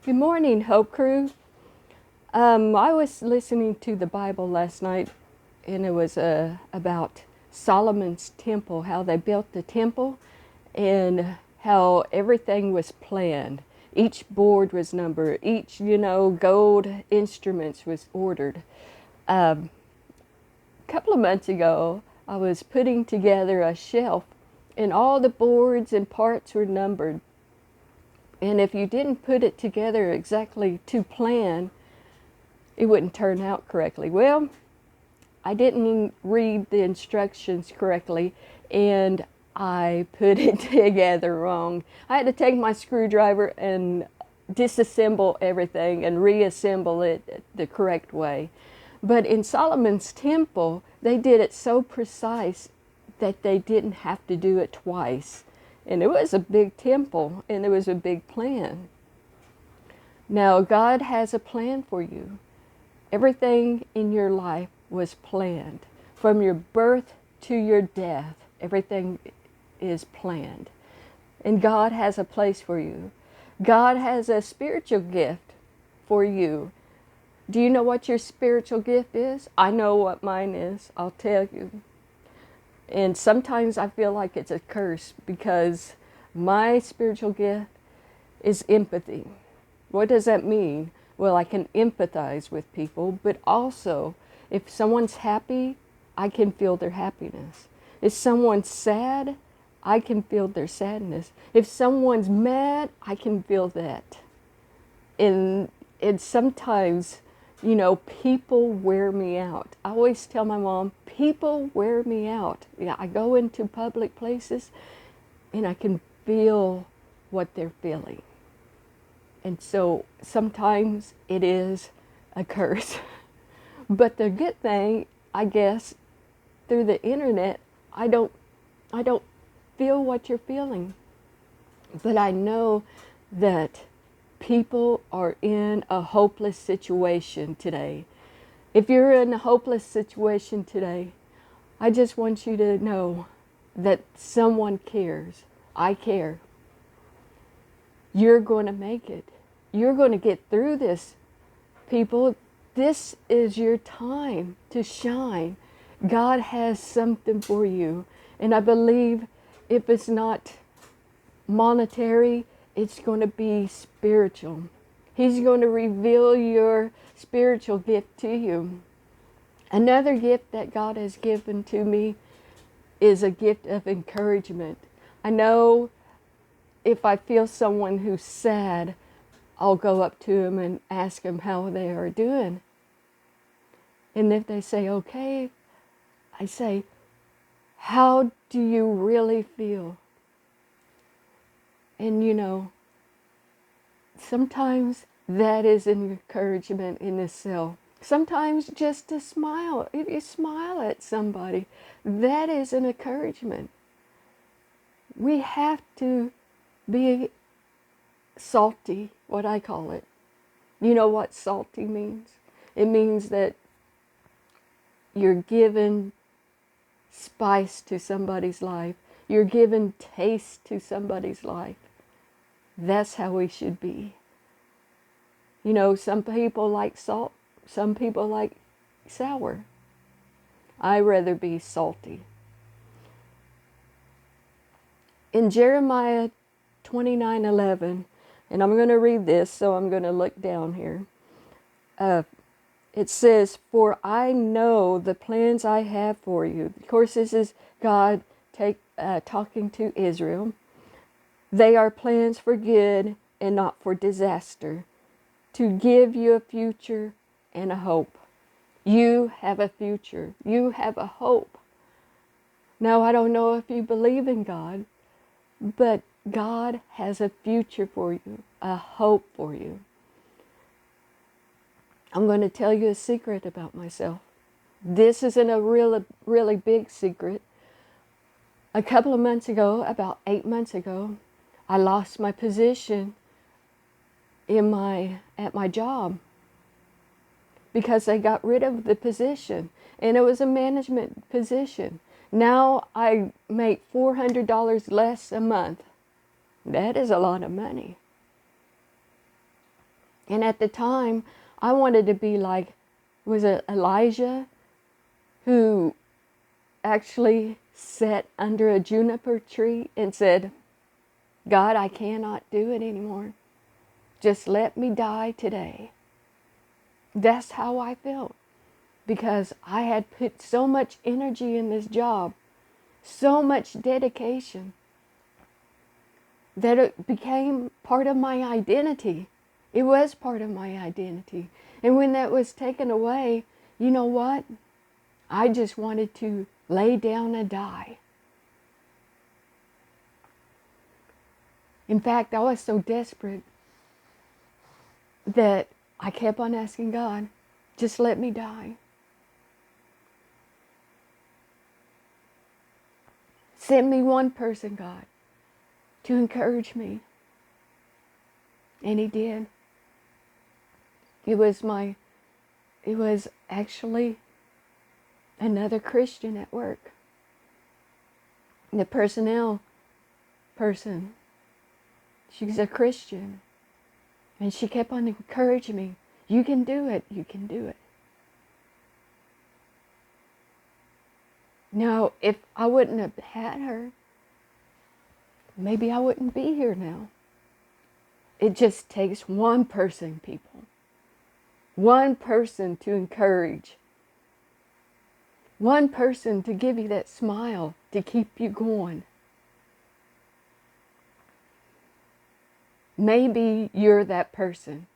Good morning, Hope Crew. I was listening to the Bible last night, and it was about Solomon's temple, how they built the temple, and how everything was planned. Each board was numbered. Each, gold instruments was ordered. A couple of months ago, I was putting together a shelf, and all the boards and parts were numbered. And if you didn't put it together exactly to plan, it wouldn't turn out correctly. Well, I didn't read the instructions correctly, and I put it together wrong. I had to take my screwdriver and disassemble everything and reassemble it the correct way. But in Solomon's temple, they did it so precise that they didn't have to do it twice. And it was a big temple, and it was a big plan. Now, God has a plan for you. Everything in your life was planned. From your birth to your death, everything is planned. And God has a place for you. God has a spiritual gift for you. Do you know what your spiritual gift is? I know what mine is. I'll tell you. And sometimes I feel like it's a curse because my spiritual gift is empathy. What does that mean? Well, I can empathize with people, but also if someone's happy, I can feel their happiness. If someone's sad, I can feel their sadness. If someone's mad, I can feel that. And sometimes, people wear me out. I always tell my mom, people wear me out. Yeah, I go into public places and I can feel what they're feeling. And so sometimes it is a curse. But the good thing, I guess, through the internet, I don't feel what you're feeling. But I know that people are in a hopeless situation today. If you're in a hopeless situation today, I just want you to know that someone cares. I care. You're going to make it. You're going to get through this, people. This is your time to shine. God has something for you. And I believe if it's not monetary, it's going to be spiritual. He's going to reveal your spiritual gift to you. Another gift that God has given to me is a gift of encouragement. I know if I feel someone who's sad, I'll go up to them and ask them how they are doing. And if they say, okay, I say, how do you really feel? And sometimes that is an encouragement in itself. Sometimes just a smile. If you smile at somebody, that is an encouragement. We have to be salty, what I call it. You know what salty means? It means that you're giving spice to somebody's life. You're giving taste to somebody's life. That's how we should be. Some people like salt. Some people like sour. I rather be salty. In Jeremiah 29:11, and I'm going to read this, so I'm going to look down here. It says, "For I know the plans I have for you." Of course, this is God talking to Israel. "They are plans for good and not for disaster, to give you a future and a hope." You have a future. You have a hope. Now, I don't know if you believe in God, but God has a future for you, a hope for you. I'm going to tell you a secret about myself. This isn't a really big secret. A couple of months ago, about 8 months ago, I lost my position at my job because they got rid of the position, and it was a management position. Now I make $400 less a month. That is a lot of money. And at the time, I wanted to be like, was it Elijah, who actually sat under a juniper tree and said, God, I cannot do it anymore. Just let me die today. That's how I felt, because I had put so much energy in this job, so much dedication, that it became part of my identity. It was part of my identity. And when that was taken away, you know what? I just wanted to lay down and die. In fact, I was so desperate that I kept on asking God, just let me die. Send me one person, God, to encourage me. And He did. It was actually another Christian at work. The personnel person, she's a Christian. And she kept on encouraging me. You can do it. You can do it. Now, if I wouldn't have had her, maybe I wouldn't be here now. It just takes one person, people. One person to encourage. One person to give you that smile to keep you going. Maybe you're that person.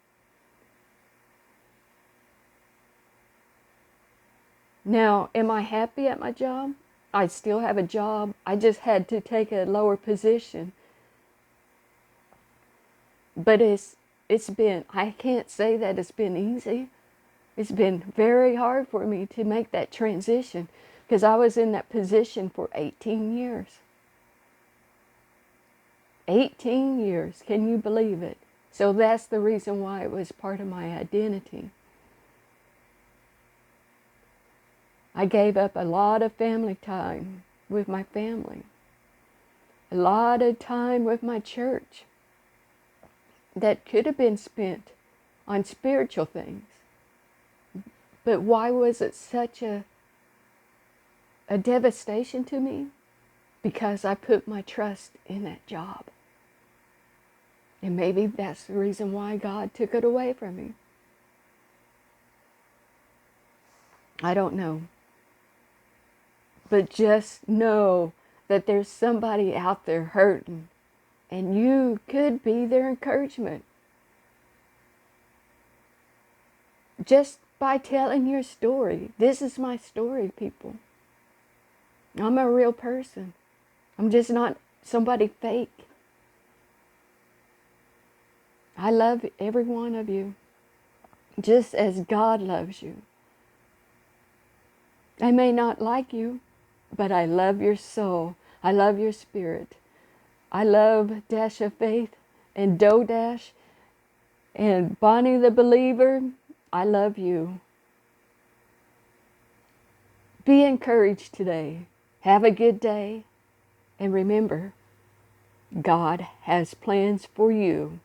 Now, am I happy at my job? I still have a job. I just had to take a lower position. But it's been, I can't say that it's been easy. It's been very hard for me to make that transition, because I was in that position for 18 years. 18 years, can you believe it? So that's the reason why it was part of my identity. I gave up a lot of family time with my family. A lot of time with my church that could have been spent on spiritual things. But why was it such a devastation to me? Because I put my trust in that job. And maybe that's the reason why God took it away from me. I don't know. But just know that there's somebody out there hurting, and you could be their encouragement. Just by telling your story. This is my story, people. I'm a real person. I'm just not somebody fake. I love every one of you, just as God loves you. I may not like you, but I love your soul. I love your spirit. I love Dash of Faith and Doe Dash and Bonnie the Believer. I love you. Be encouraged today. Have a good day. And remember, God has plans for you.